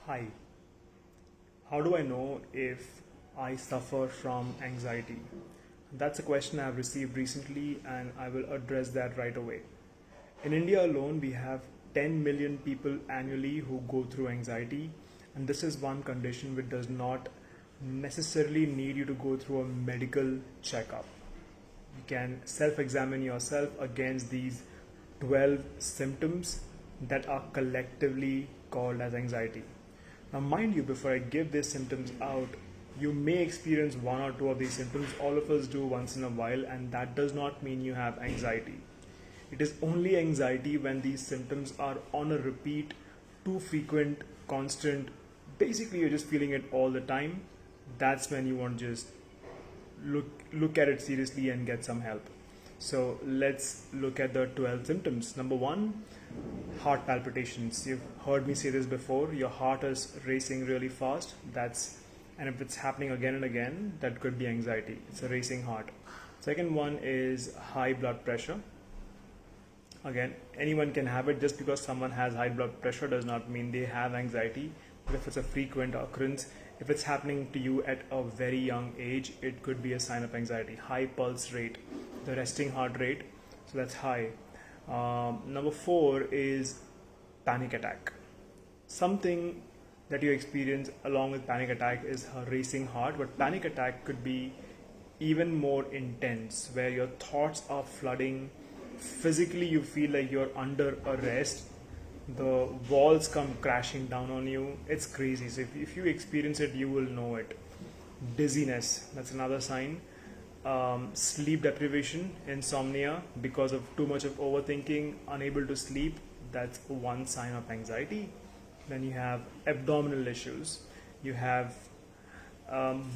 Hi, how do I know if I suffer from anxiety? That's a question I've received recently and I will address that right away. In India alone, we have 10 million people annually who go through anxiety, and this is one condition which does not necessarily need you to go through a medical checkup. You can self examine yourself against these 12 symptoms that are collectively called as anxiety. Now, mind you, before I give these symptoms out, you may experience one or two of these symptoms. All of us do once in a while, and that does not mean you have anxiety. It is only anxiety when these symptoms are on a repeat, too frequent, constant. Basically, you're just feeling it all the time. That's when you want to just look at it seriously and get some help. So let's look at the 12 symptoms. Number one, heart palpitations. You've heard me say this before. Your heart is racing really fast. And if it's happening again and again, that could be anxiety. It's a racing heart. Second one is high blood pressure. Again, anyone can have it. Just because someone has high blood pressure does not mean they have anxiety. But if it's a frequent occurrence, if it's happening to you at a very young age, it could be a sign of anxiety. High pulse rate, the resting heart rate, so that's high. Number four is panic attack. Something that you experience along with panic attack is a racing heart, but panic attack could be even more intense, where your thoughts are flooding. Physically, you feel like you're under arrest. The walls come crashing down on you. It's crazy. So if you experience it, you will know it. Dizziness, that's another sign. Sleep deprivation, insomnia because of too much of overthinking, unable to sleep, that's one sign of anxiety. Then you have abdominal issues, you have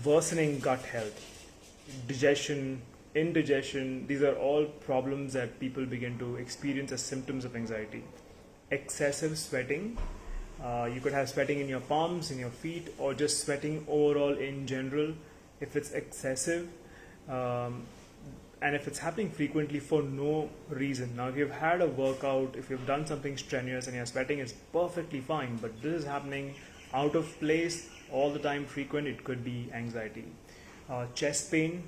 worsening gut health, digestion, indigestion. These are all problems that people begin to experience as symptoms of anxiety. Excessive sweating. You could have sweating in your palms, in your feet, or just sweating overall in general. If it's excessive, and if it's happening frequently for no reason. Now, if you've had a workout, if you've done something strenuous and you're sweating, it's perfectly fine. But this is happening out of place all the time, frequent, it could be anxiety. Chest pain.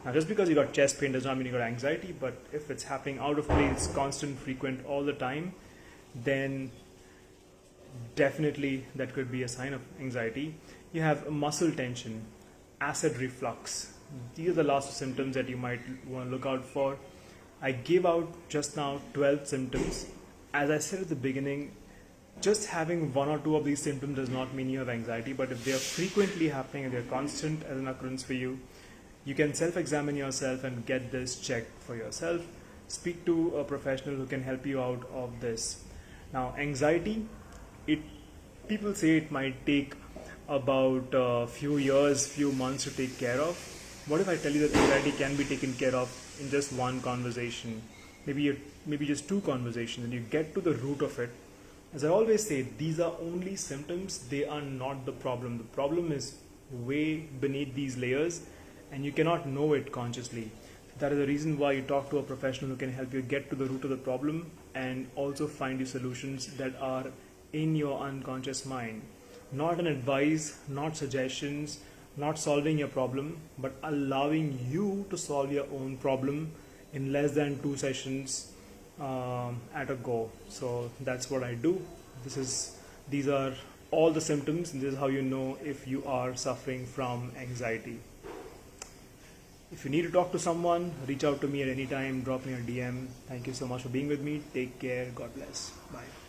Now, just because you got chest pain does not mean you got anxiety, but if it's happening out of place, constant, frequent, all the time, then definitely that could be a sign of anxiety. You have muscle tension, acid reflux. These are the last symptoms that you might want to look out for. I gave out just now 12 symptoms. As I said at the beginning, just having one or two of these symptoms does not mean you have anxiety, but if they are frequently happening and they're constant as an occurrence for you, you can self-examine yourself and get this checked for yourself. Speak to a professional who can help you out of this. Now, anxiety, people say it might take about a few years, few months to take care of. What if I tell you that anxiety can be taken care of in just one conversation, maybe just two conversations, and you get to the root of it? As I always say, these are only symptoms, they are not the problem. The problem is way beneath these layers, and you cannot know it consciously. That is the reason why you talk to a professional who can help you get to the root of the problem and also find you solutions that are in your unconscious mind. Not an advice, not suggestions, not solving your problem, but allowing you to solve your own problem in less than 2 sessions at a go. So that's what I do. These are all the symptoms, and this is how you know if you are suffering from anxiety. If you need to talk to someone, reach out to me at any time, drop me a DM. Thank you so much for being with me. Take care. God bless. Bye.